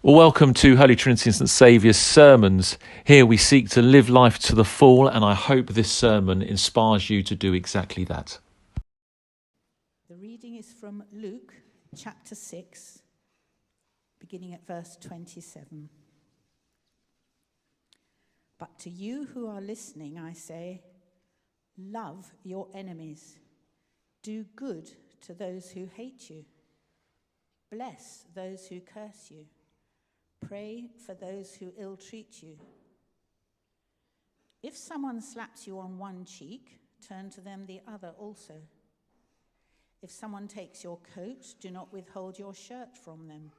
Well, welcome to Holy Trinity and St Saviour's Sermons. Here we seek to live life to the full, and I hope this sermon inspires you to do exactly that. The reading is from Luke chapter 6, beginning at verse 27. But to you who are listening, I say, love your enemies. Do good to those who hate you. Bless those who curse you. Pray for those who ill-treat you. If someone slaps you on one cheek, turn to them the other also. If someone takes your coat, do not withhold your shirt from them.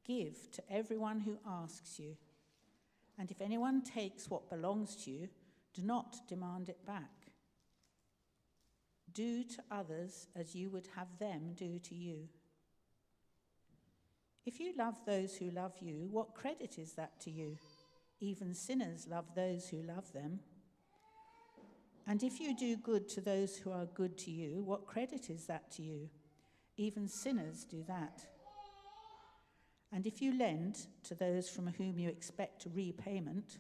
Give to everyone who asks you. And if anyone takes what belongs to you, do not demand it back. Do to others as you would have them do to you. If you love those who love you, what credit is that to you? Even sinners love those who love them. And if you do good to those who are good to you, what credit is that to you? Even sinners do that. And if you lend to those from whom you expect repayment,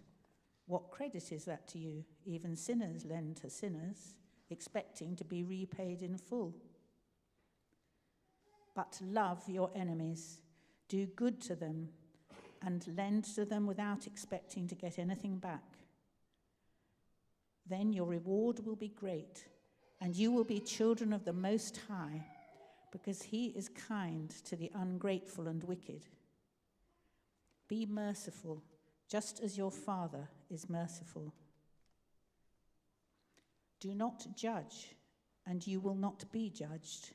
what credit is that to you? Even sinners lend to sinners, expecting to be repaid in full. But love your enemies. Do good to them and lend to them without expecting to get anything back. Then your reward will be great, and you will be children of the Most High, because he is kind to the ungrateful and wicked. Be merciful, just as your Father is merciful. Do not judge, and you will not be judged.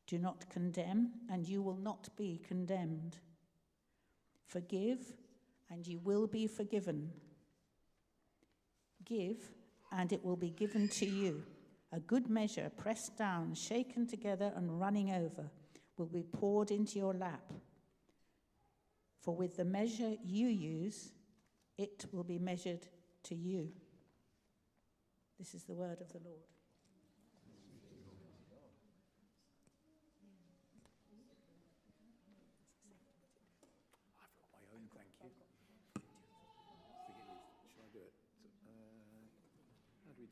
Do not condemn, and you will not be condemned. Forgive, and you will be forgiven. Give, and it will be given to you. A good measure, pressed down, shaken together, and running over, will be poured into your lap. For with the measure you use, it will be measured to you. This is the word of the Lord.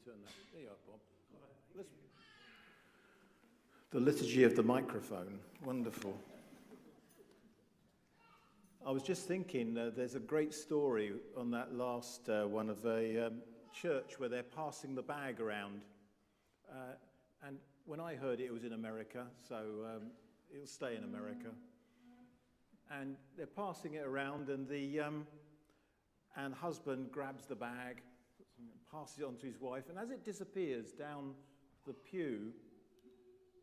Turn that. There you are, Bob. The liturgy of the microphone. Wonderful. I was just thinking, there's a great story on that last one of a church where they're passing the bag around. And when I heard it, it was in America, so it'll stay in America. And they're passing it around, and the husband grabs the bag, passes it on to his wife, and as it disappears down the pew,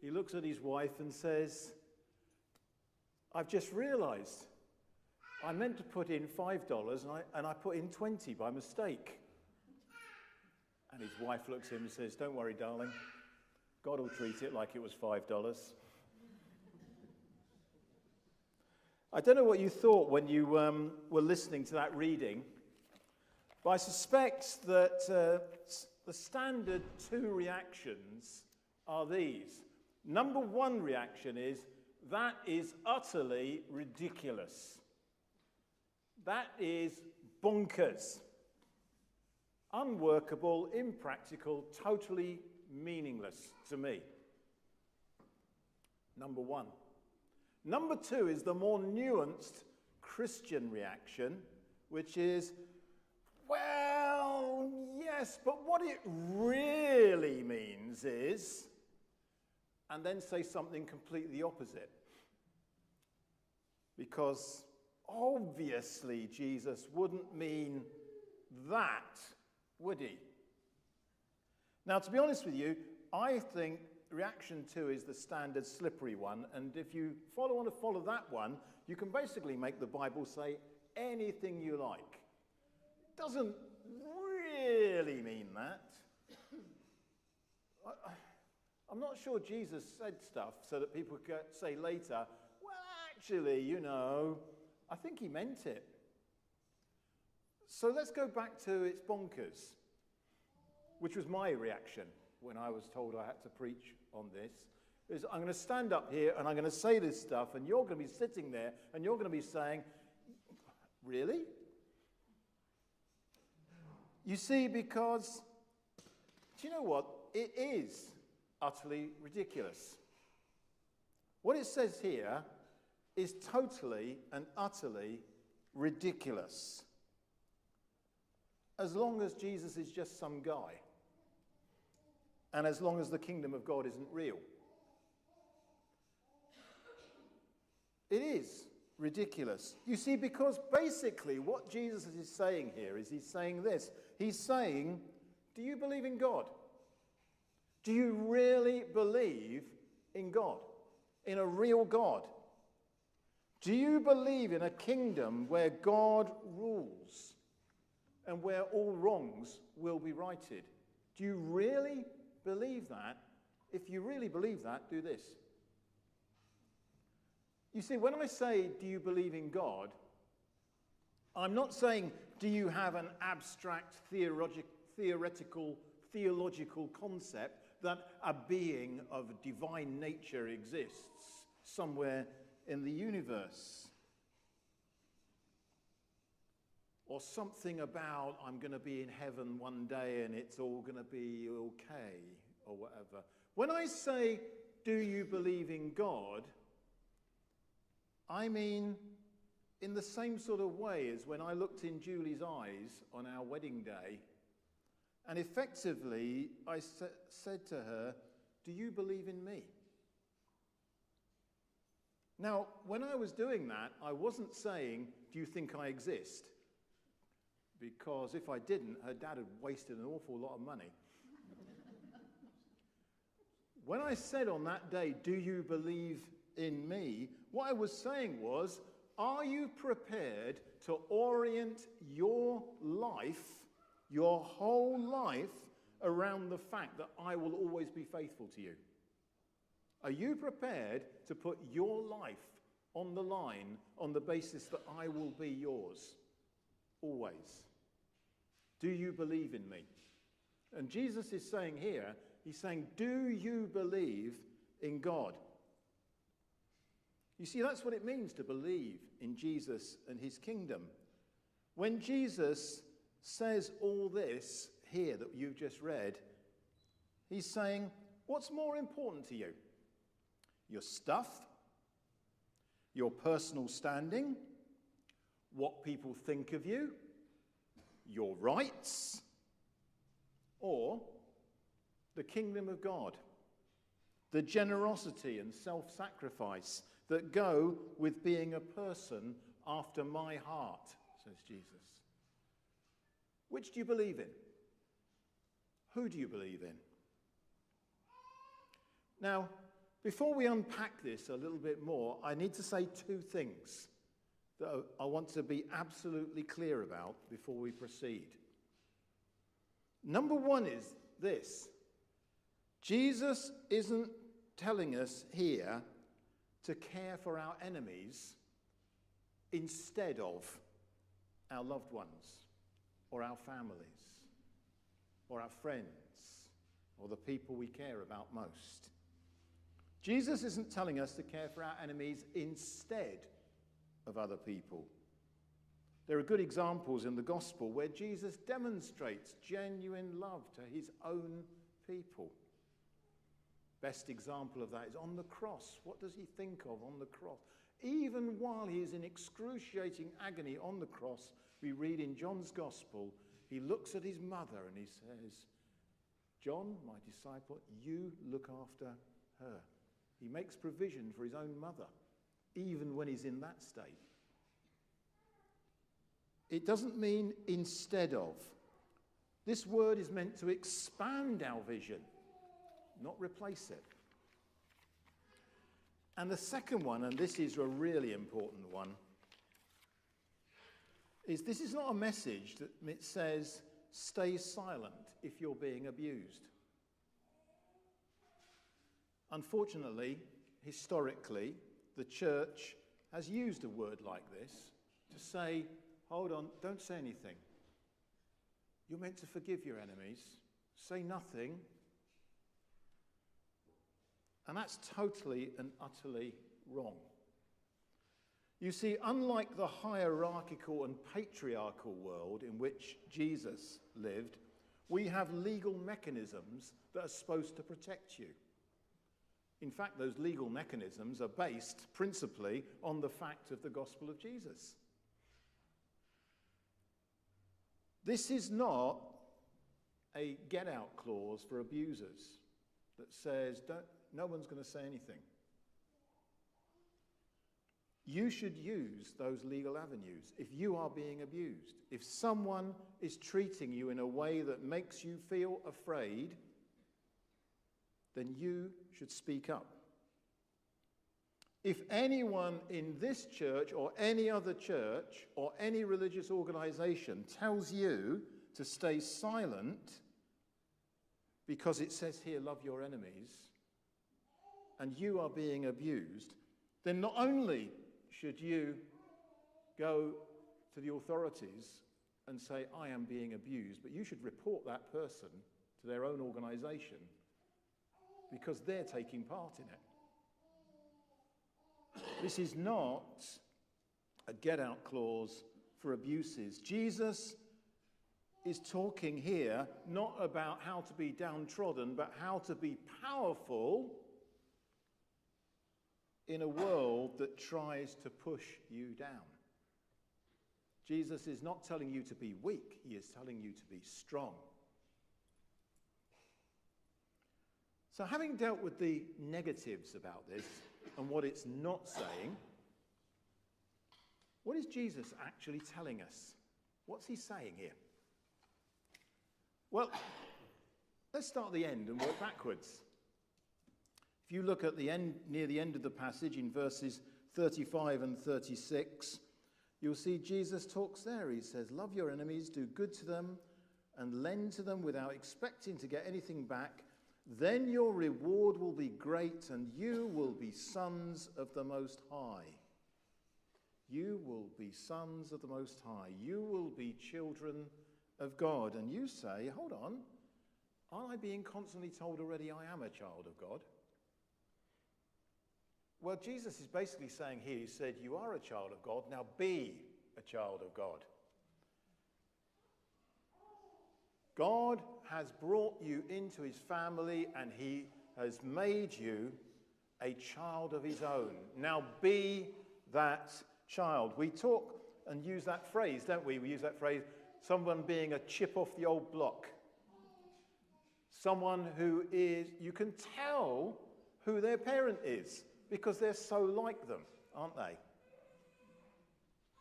he looks at his wife and says, I've just realised I meant to put in $5 and I put in 20 by mistake. And his wife looks at him and says, don't worry, darling, God will treat it like it was $5. I don't know what you thought when you were listening to that reading, but I suspect that the standard two reactions are these. Number one reaction is, that is utterly ridiculous. That is bonkers. Unworkable, impractical, totally meaningless to me. Number one. Number two is the more nuanced Christian reaction, which is, well, yes, but what it really means is, and then say something completely opposite. Because obviously Jesus wouldn't mean that, would he? Now, to be honest with you, I think reaction 2 is the standard slippery one, and if you want to follow that one, you can basically make the Bible say anything you like. It doesn't really mean that. I'm not sure Jesus said stuff so that people could say later, well, actually, you know, I think he meant it. So let's go back to it's bonkers, which was my reaction when I was told I had to preach on this. is I'm going to stand up here and I'm going to say this stuff, and you're going to be sitting there and you're going to be saying, really? You see, because, do you know what? It is utterly ridiculous. What it says here is totally and utterly ridiculous. As long as Jesus is just some guy, and as long as the kingdom of God isn't real. It is ridiculous. You see, because basically what Jesus is saying here is he's saying this. He's saying, do you believe in God? Do you really believe in God? In a real God? Do you believe in a kingdom where God rules and where all wrongs will be righted? Do you really believe that? If you really believe that, do this. You see, when I say, do you believe in God, I'm not saying, do you have an abstract theological concept that a being of divine nature exists somewhere in the universe? Or something about, I'm going to be in heaven one day and it's all going to be okay, or whatever. When I say, do you believe in God, I mean, in the same sort of way as when I looked in Julie's eyes on our wedding day, and effectively I said to her, do you believe in me? Now, when I was doing that, I wasn't saying, do you think I exist? Because if I didn't, her dad had wasted an awful lot of money. When I said on that day, do you believe in me, what I was saying was, are you prepared to orient your life, your whole life, around the fact that I will always be faithful to you? Are you prepared to put your life on the line on the basis that I will be yours? Always. Do you believe in me? And Jesus is saying here, he's saying, do you believe in God? You see, that's what it means to believe in Jesus and his kingdom. When Jesus says all this here that you've just read, he's saying, what's more important to you? Your stuff? Your personal standing? What people think of you? Your rights? Or the kingdom of God? The generosity and self-sacrifice that go with being a person after my heart, says Jesus. Which do you believe in? Who do you believe in? Now, before we unpack this a little bit more, I need to say two things that I want to be absolutely clear about before we proceed. Number one is this. Jesus isn't telling us here to care for our enemies instead of our loved ones, or our families, or our friends, or the people we care about most. Jesus isn't telling us to care for our enemies instead of other people. There are good examples in the gospel where Jesus demonstrates genuine love to his own people. Best example of that is on the cross. What does he think of on the cross? Even while he is in excruciating agony on the cross, we read in John's gospel, he looks at his mother and he says, John, my disciple, you look after her. He makes provision for his own mother, even when he's in that state. It doesn't mean instead of. This word is meant to expand our vision, not replace it. And the second one, and this is a really important one, is this is not a message that says, stay silent if you're being abused. Unfortunately, historically, the church has used a word like this to say, hold on, don't say anything. You're meant to forgive your enemies. Say nothing. And that's totally and utterly wrong. You see, unlike the hierarchical and patriarchal world in which Jesus lived, we have legal mechanisms that are supposed to protect you. In fact, those legal mechanisms are based principally on the fact of the gospel of Jesus. This is not a get-out clause for abusers that says no one's going to say anything. You should use those legal avenues if you are being abused. If someone is treating you in a way that makes you feel afraid, then you should speak up. If anyone in this church or any other church or any religious organization tells you to stay silent because it says here, love your enemies, and you are being abused, then not only should you go to the authorities and say, I am being abused, but you should report that person to their own organization because they're taking part in it. This is not a get-out clause for abuses. Jesus is talking here not about how to be downtrodden, but how to be powerful in a world that tries to push you down. Jesus is not telling you to be weak, he is telling you to be strong. So having dealt with the negatives about this and what it's not saying, what is Jesus actually telling us? What's he saying here? Well, let's start at the end and work backwards. If you look at the end, near the end of the passage in verses 35 and 36, you'll see Jesus talks there. He says, love your enemies, do good to them, and lend to them without expecting to get anything back. Then your reward will be great, and you will be sons of the Most High. You will be sons of the Most High. You will be children of God. And you say, hold on, aren't I being constantly told already I am a child of God? Well, Jesus is basically saying here, he said, you are a child of God, now be a child of God. God has brought you into his family and he has made you a child of his own. Now be that child. We talk and use that phrase, don't we? We use that phrase, someone being a chip off the old block. Someone who is, you can tell who their parent is because they're so like them, aren't they?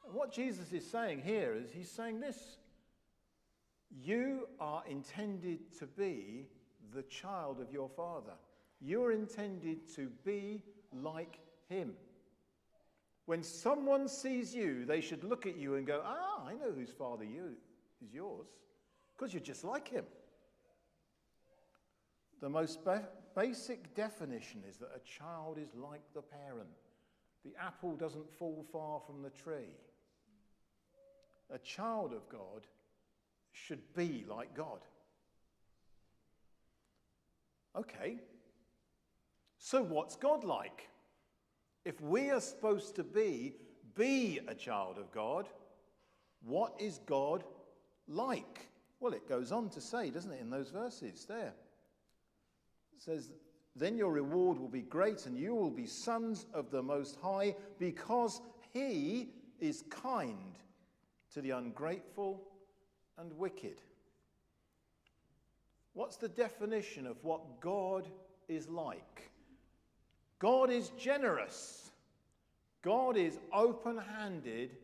And what Jesus is saying here is he's saying this. You are intended to be the child of your Father. You're intended to be like him. When someone sees you, they should look at you and go, I know whose father is yours, because you're just like him. The most basic definition is that a child is like the parent. The apple doesn't fall far from the tree. A child of God should be like God. Okay, so what's God like? If we are supposed to be a child of God, what is God like? Well, it goes on to say, doesn't it, in those verses there. It says, then your reward will be great and you will be sons of the Most High because he is kind to the ungrateful and wicked. What's the definition of what God is like? God is generous. God is open-handed.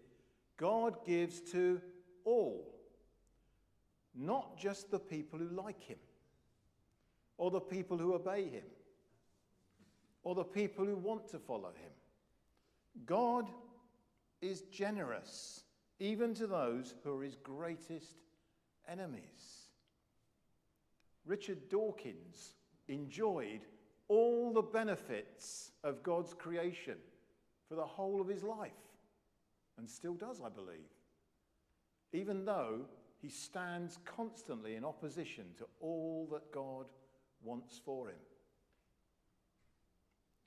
God gives to all. Not just the people who like him, or the people who obey him, or the people who want to follow him. God is generous, even to those who are his greatest enemies. Richard Dawkins enjoyed all the benefits of God's creation for the whole of his life, and still does, I believe, even though he stands constantly in opposition to all that God wants for him.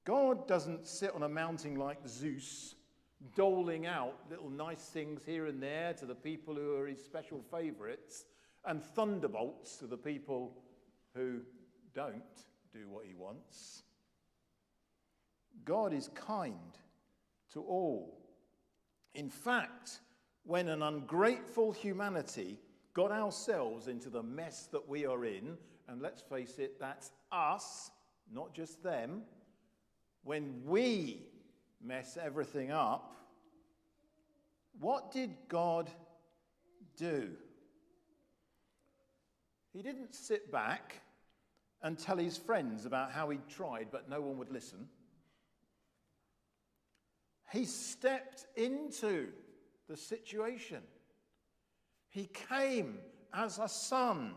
God doesn't sit on a mountain like Zeus, doling out little nice things here and there to the people who are his special favourites, and thunderbolts to the people who don't do what he wants. God is kind to all. In fact, when an ungrateful humanity got ourselves into the mess that we are in, and let's face it, that's us, not just them, when we mess everything up, what did God do? He didn't sit back and tell his friends about how he'd tried, but no one would listen. He stepped into the situation. He came as a son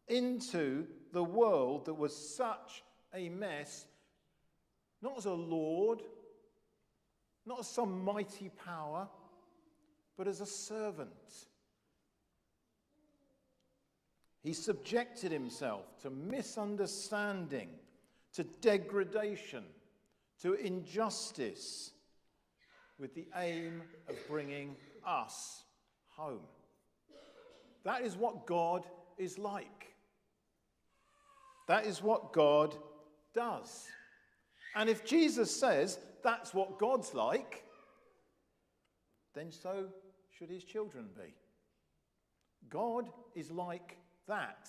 into the world that was such a mess, not as a lord, not as some mighty power, but as a servant. He subjected himself to misunderstanding, to degradation, to injustice, with the aim of bringing us home. That is what God is like. That is what God does. And if Jesus says that's what God's like, then so should his children be. God is like that.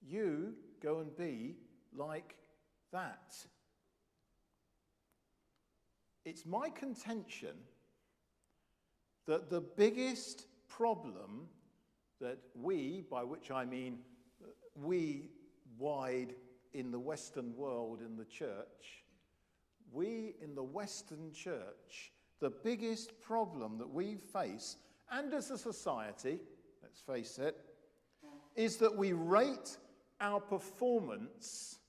You go and be like that. It's my contention that the biggest problem that we, by which I mean we wide in the Western world in the church, we in the Western church, the biggest problem that we face, and as a society, let's face it, is that we rate our performance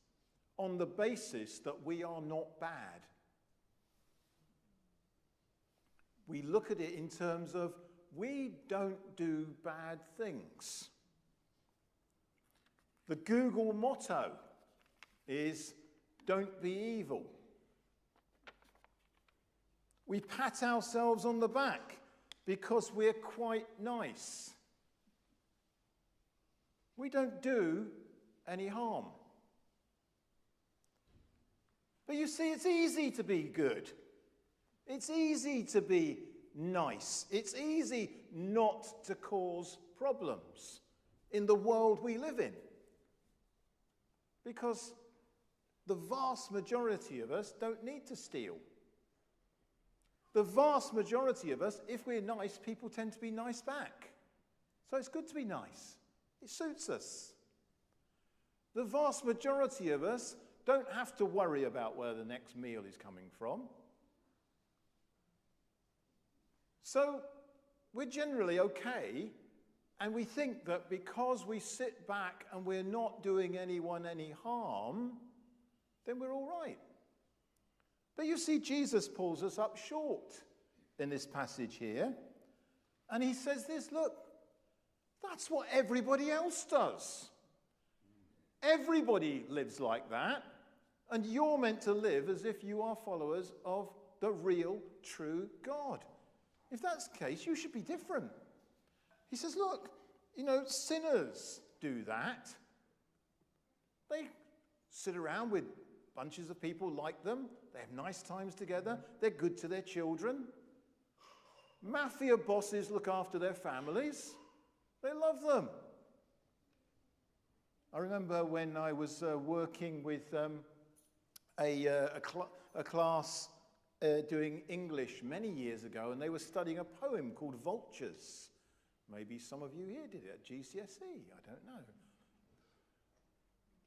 on the basis that we are not bad. We look at it in terms of we don't do bad things. The Google motto is don't be evil. We pat ourselves on the back because we're quite nice. We don't do any harm. But you see, it's easy to be good. It's easy to be nice. It's easy not to cause problems in the world we live in. Because the vast majority of us don't need to steal. The vast majority of us, if we're nice, people tend to be nice back. So it's good to be nice. It suits us. The vast majority of us don't have to worry about where the next meal is coming from. So we're generally okay, and we think that because we sit back and we're not doing anyone any harm, then we're all right. But you see, Jesus pulls us up short in this passage here, and he says this, look, that's what everybody else does. Everybody lives like that, and you're meant to live as if you are followers of the real, true God. If that's the case, you should be different. He says, look, sinners do that. They sit around with bunches of people like them. They have nice times together. They're good to their children. Mafia bosses look after their families. They love them. I remember when I was working with a class doing English many years ago, and they were studying a poem called Vultures. Maybe some of you here did it at GCSE, I don't know.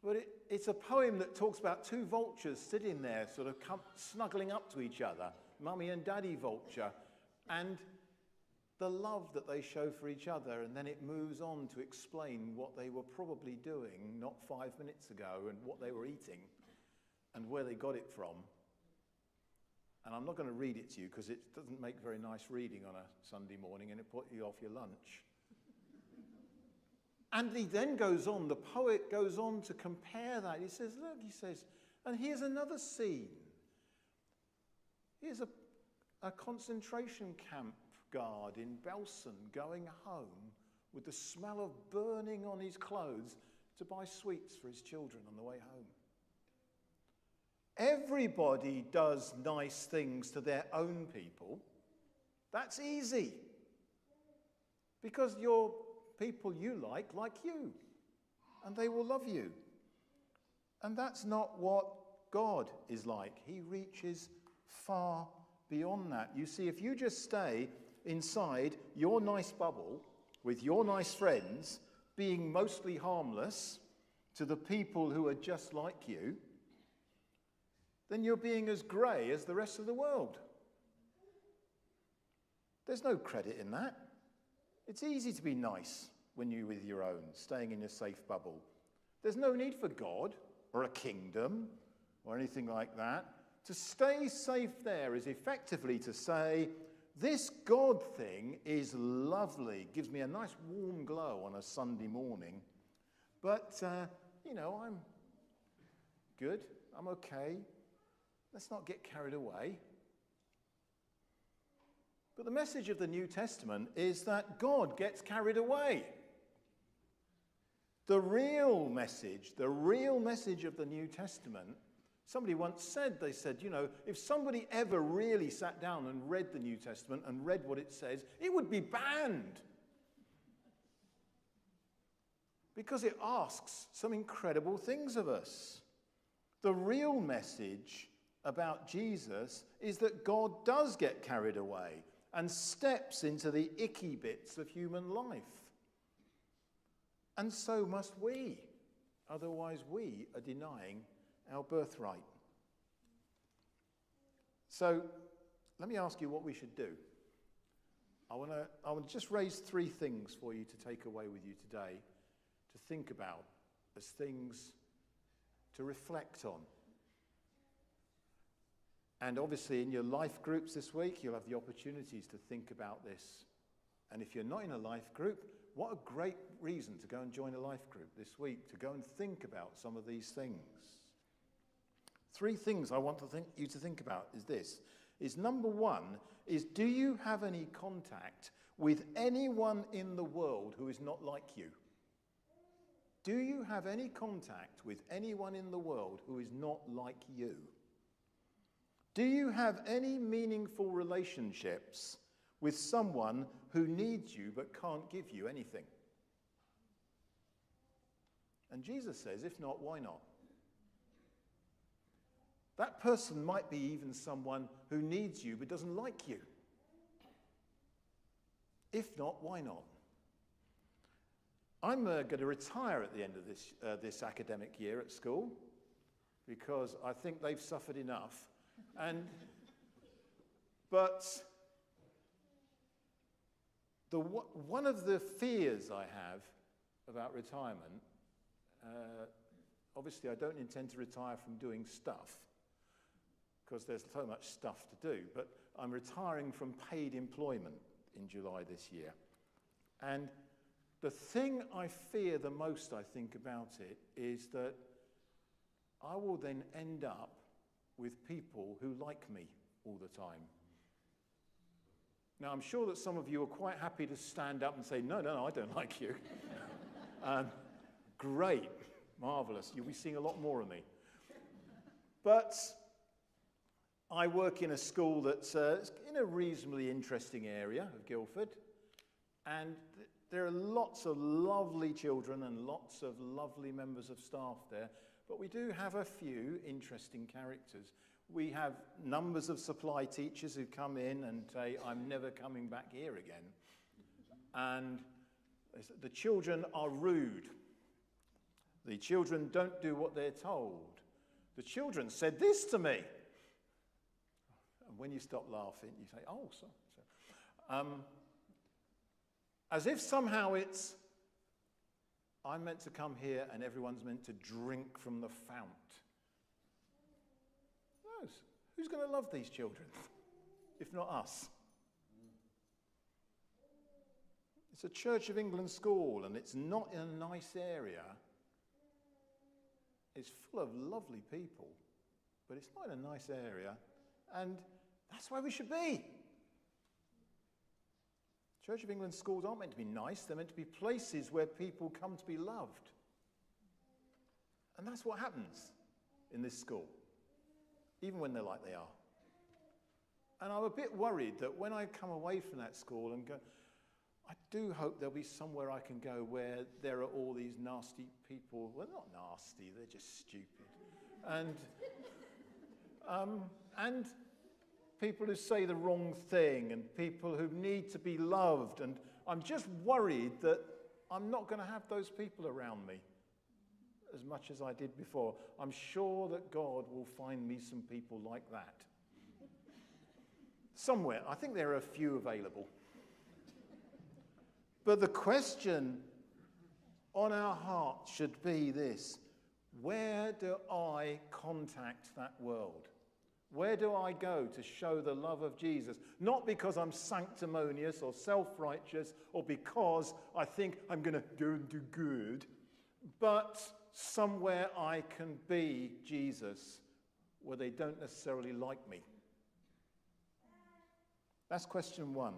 But it's a poem that talks about two vultures sitting there, sort of snuggling up to each other, mummy and daddy vulture, and the love that they show for each other, and then it moves on to explain what they were probably doing not 5 minutes ago, and what they were eating, and where they got it from. And I'm not going to read it to you because it doesn't make very nice reading on a Sunday morning, and it put you off your lunch. And he then the poet goes on to compare that. He says, look, and here's another scene Here's a concentration camp guard in Belsen going home with the smell of burning on his clothes to buy sweets for his children on the way home. Everybody does nice things to their own people. That's easy. Because your people you like you. And they will love you. And that's not what God is like. He reaches far beyond that. You see, if you just stay inside your nice bubble with your nice friends, being mostly harmless to the people who are just like you, then you're being as grey as the rest of the world. There's no credit in that. It's easy to be nice when you're with your own, staying in your safe bubble. There's no need for God or a kingdom or anything like that. To stay safe there is effectively to say, this God thing is lovely, gives me a nice warm glow on a Sunday morning, but, I'm good, I'm okay. Let's not get carried away. But the message of the New Testament is that God gets carried away. The real message of the New Testament, somebody once said, if somebody ever really sat down and read the New Testament and read what it says, it would be banned. Because it asks some incredible things of us. The real message about Jesus is that God does get carried away and steps into the icky bits of human life. And so must we. Otherwise, we are denying our birthright. So, let me ask you what we should do. I want to just raise 3 things for you to take away with you today, to think about as things to reflect on. And obviously, in your life groups this week, you'll have the opportunities to think about this. And if you're not in a life group, what a great reason to go and join a life group this week, to go and think about some of these things. 3 things I want you to think about is this. Number 1 is, do you have any contact with anyone in the world who is not like you? Do you have any contact with anyone in the world who is not like you? Do you have any meaningful relationships with someone who needs you but can't give you anything? And Jesus says, if not, why not? That person might be even someone who needs you but doesn't like you. If not, why not? I'm going to retire at the end of this academic year at school because I think they've suffered enough. But one of the fears I have about retirement, obviously I don't intend to retire from doing stuff, because there's so much stuff to do, but I'm retiring from paid employment in July this year. And the thing I fear the most, I think, about it is that I will then end up with people who like me all the time. Now, I'm sure that some of you are quite happy to stand up and say, no, I don't like you. Great, marvellous, you'll be seeing a lot more of me. But I work in a school that's in a reasonably interesting area of Guildford, and there are lots of lovely children and lots of lovely members of staff there, but we do have a few interesting characters. We have numbers of supply teachers who come in and say, I'm never coming back here again. And the children are rude. The children don't do what they're told. The children said this to me. And when you stop laughing, you say, oh, so. As if somehow I'm meant to come here and everyone's meant to drink from the fount. No, who's going to love these children, if not us? It's a Church of England school, and it's not in a nice area. It's full of lovely people, but it's not in a nice area. And That's where we should be. Church of England schools aren't meant to be nice. They're meant to be places where people come to be loved. And that's what happens in this school, even when they're like they are. And I'm a bit worried that when I come away from that school and go, I do hope there'll be somewhere I can go where there are all these nasty people. Well, not nasty, they're just stupid. And people who say the wrong thing and people who need to be loved. And I'm just worried that I'm not going to have those people around me as much as I did before. I'm sure that God will find me some people like that. Somewhere. I think there are a few available. But the question on our heart should be this: where do I contact that world? Where do I go to show the love of Jesus? Not because I'm sanctimonious or self-righteous or because I think I'm going to go and do good, but somewhere I can be Jesus where they don't necessarily like me. That's question one.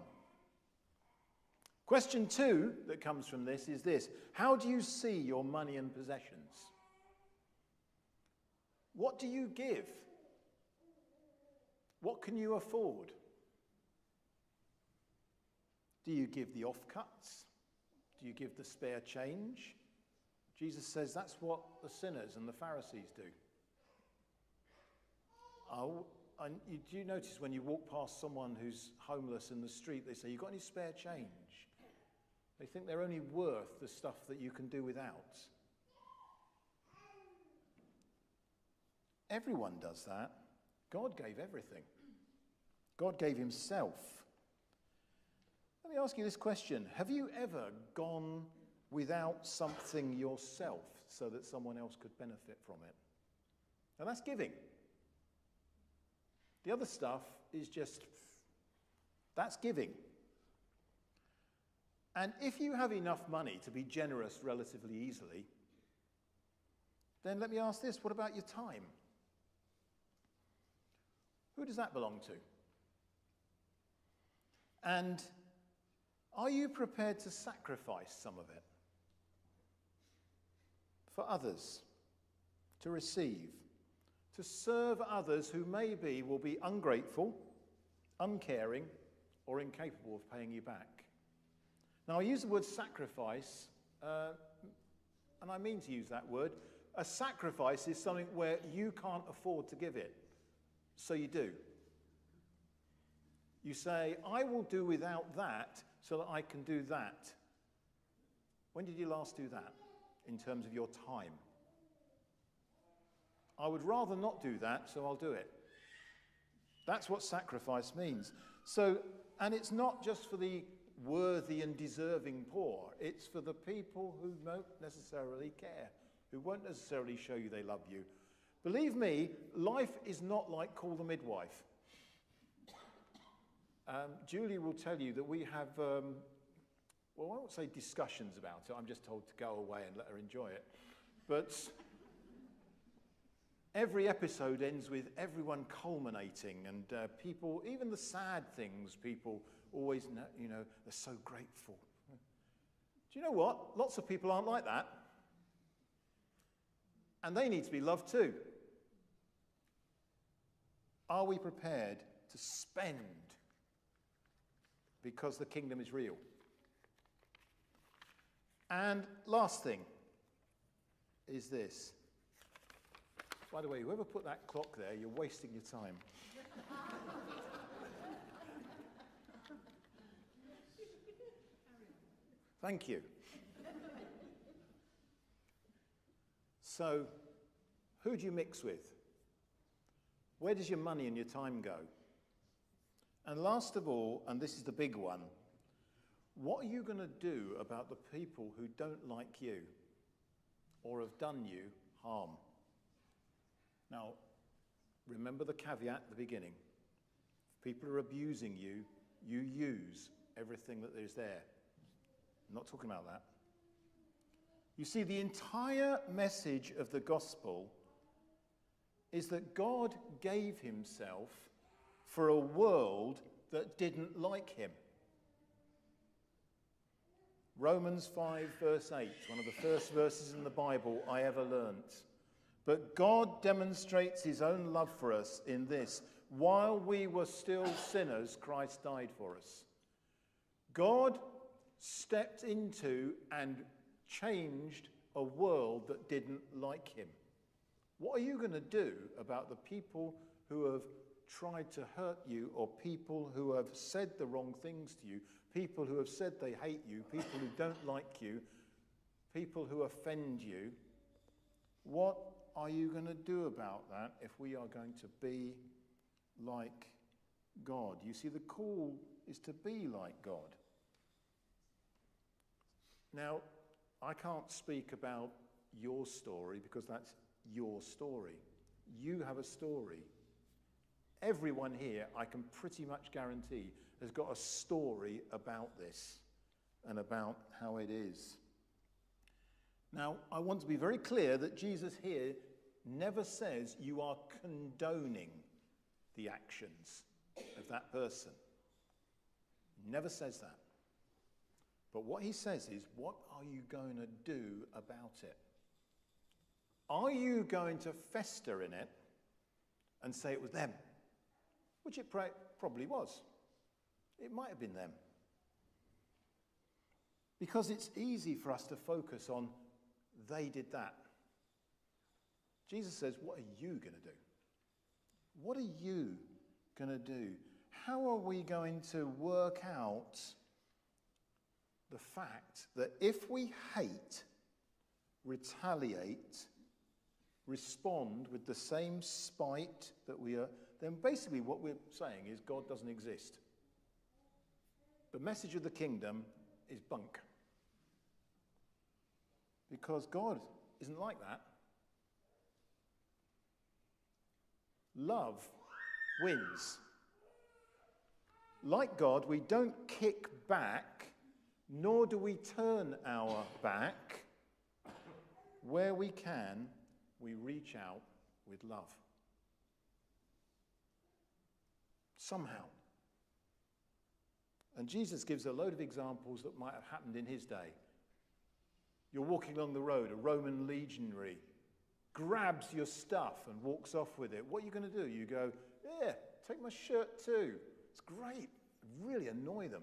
Question two that comes from this is this: how do you see your money and possessions? What do you give? What can you afford? Do you give the offcuts? Do you give the spare change? Jesus says that's what the sinners and the Pharisees do. And do you notice when you walk past someone who's homeless in the street, they say, "You got any spare change?" They think they're only worth the stuff that you can do without. Everyone does that. God gave everything. God gave himself. Let me ask you this question. Have you ever gone without something yourself so that someone else could benefit from it? And that's giving. The other stuff is just, that's giving. And if you have enough money to be generous relatively easily, then let me ask this: what about your time? Who does that belong to? And are you prepared to sacrifice some of it for others, to receive, to serve others who maybe will be ungrateful, uncaring, or incapable of paying you back? Now, I use the word sacrifice, and I mean to use that word. A sacrifice is something where you can't afford to give it, so you do. You say, I will do without that so that I can do that. When did you last do that in terms of your time? I would rather not do that, so I'll do it. That's what sacrifice means. So, and it's not just for the worthy and deserving poor. It's for the people who don't necessarily care, who won't necessarily show you they love you. Believe me, life is not like Call the Midwife. Julie will tell you that we have, well, I won't say discussions about it. I'm just told to go away and let her enjoy it. But every episode ends with everyone culminating, and people, even the sad things, people always, they're so grateful. Do you know what? Lots of people aren't like that. And they need to be loved too. Are we prepared to spend because the kingdom is real? And last thing is this. By the way, whoever put that clock there, you're wasting your time. Thank you. So, who do you mix with? Where does your money and your time go? And last of all, and this is the big one, what are you going to do about the people who don't like you or have done you harm? Now, remember the caveat at the beginning. If people are abusing you, you use everything that is there. I'm not talking about that. You see, the entire message of the gospel is that God gave himself for a world that didn't like him. Romans 5 verse 8, one of the first verses in the Bible I ever learnt. But God demonstrates his own love for us in this: while we were still sinners, Christ died for us. God stepped into and changed a world that didn't like him. What are you going to do about the people who have tried to hurt you, or people who have said the wrong things to you, people who have said they hate you, people who don't like you, people who offend you? What are you going to do about that if we are going to be like God? You see, the call is to be like God. Now, I can't speak about your story because that's your story. You have a story. Everyone here, I can pretty much guarantee, has got a story about this and about how it is. Now, I want to be very clear that Jesus here never says you are condoning the actions of that person. Never says that. But what he says is, what are you going to do about it? Are you going to fester in it and say it was them? Which it probably was. It might have been them. Because it's easy for us to focus on, they did that. Jesus says, what are you going to do? What are you going to do? How are we going to work out the fact that if we hate, retaliate, respond with the same spite that we are, then basically what we're saying is God doesn't exist. The message of the kingdom is bunk. Because God isn't like that. Love wins. Like God, we don't kick back, nor do we turn our back. Where we can, we reach out with love. Somehow. And Jesus gives a load of examples that might have happened in his day. You're walking along the road, a Roman legionary grabs your stuff and walks off with it. What are you going to do? You go, yeah, take my shirt too. It's great. Really annoy them.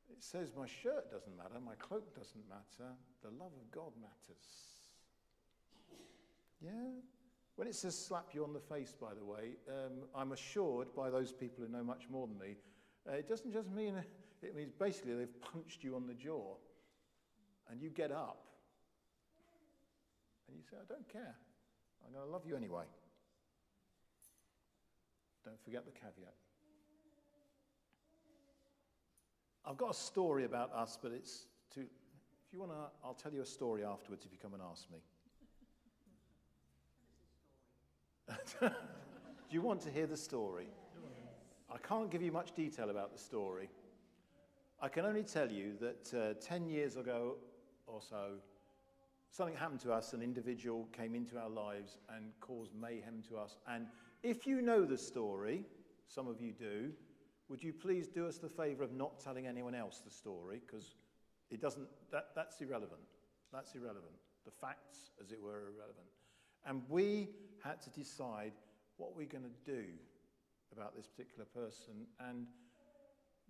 It says my shirt doesn't matter, my cloak doesn't matter, the love of God matters. Yeah? When it says slap you on the face, by the way, I'm assured by those people who know much more than me, it doesn't just mean, it means basically they've punched you on the jaw and you get up and you say, I don't care, I'm going to love you anyway. Don't forget the caveat. I've got a story about us, but it's too... If you want to, I'll tell you a story afterwards if you come and ask me. Do you want to hear the story? I can't give you much detail about the story. I can only tell you that 10 years ago or so, something happened to us. An individual came into our lives and caused mayhem to us. And if you know the story, some of you do, would you please do us the favour of not telling anyone else the story? Because it doesn't, that's irrelevant. That's irrelevant. The facts, as it were, are irrelevant. And we had to decide what we're going to do about this particular person. And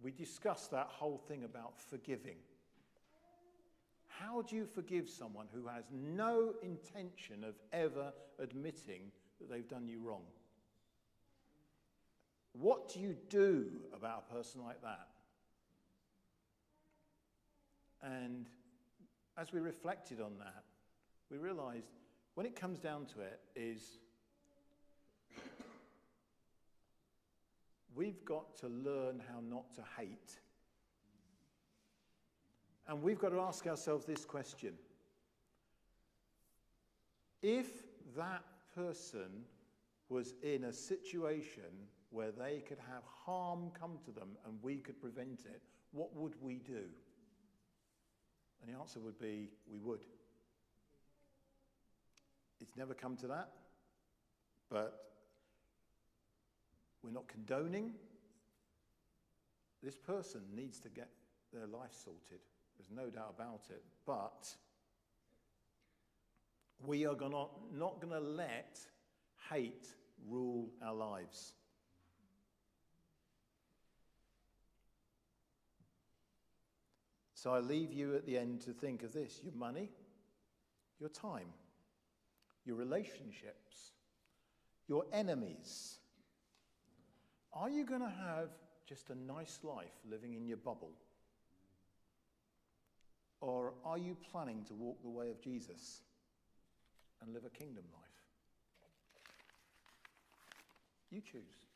we discussed that whole thing about forgiving. How do you forgive someone who has no intention of ever admitting that they've done you wrong? What do you do about a person like that? And as we reflected on that, we realized when it comes down to it is we've got to learn how not to hate. And we've got to ask ourselves this question. If that person was in a situation where they could have harm come to them and we could prevent it, what would we do? And the answer would be, we would. It's never come to that, But we're not condoning. This person needs to get their life sorted. There's no doubt about it. But we are not going to let hate rule our lives. So I leave you at the end to think of this: your money, your time, your relationships, your enemies. Are you going to have just a nice life living in your bubble? Or are you planning to walk the way of Jesus and live a kingdom life? You choose.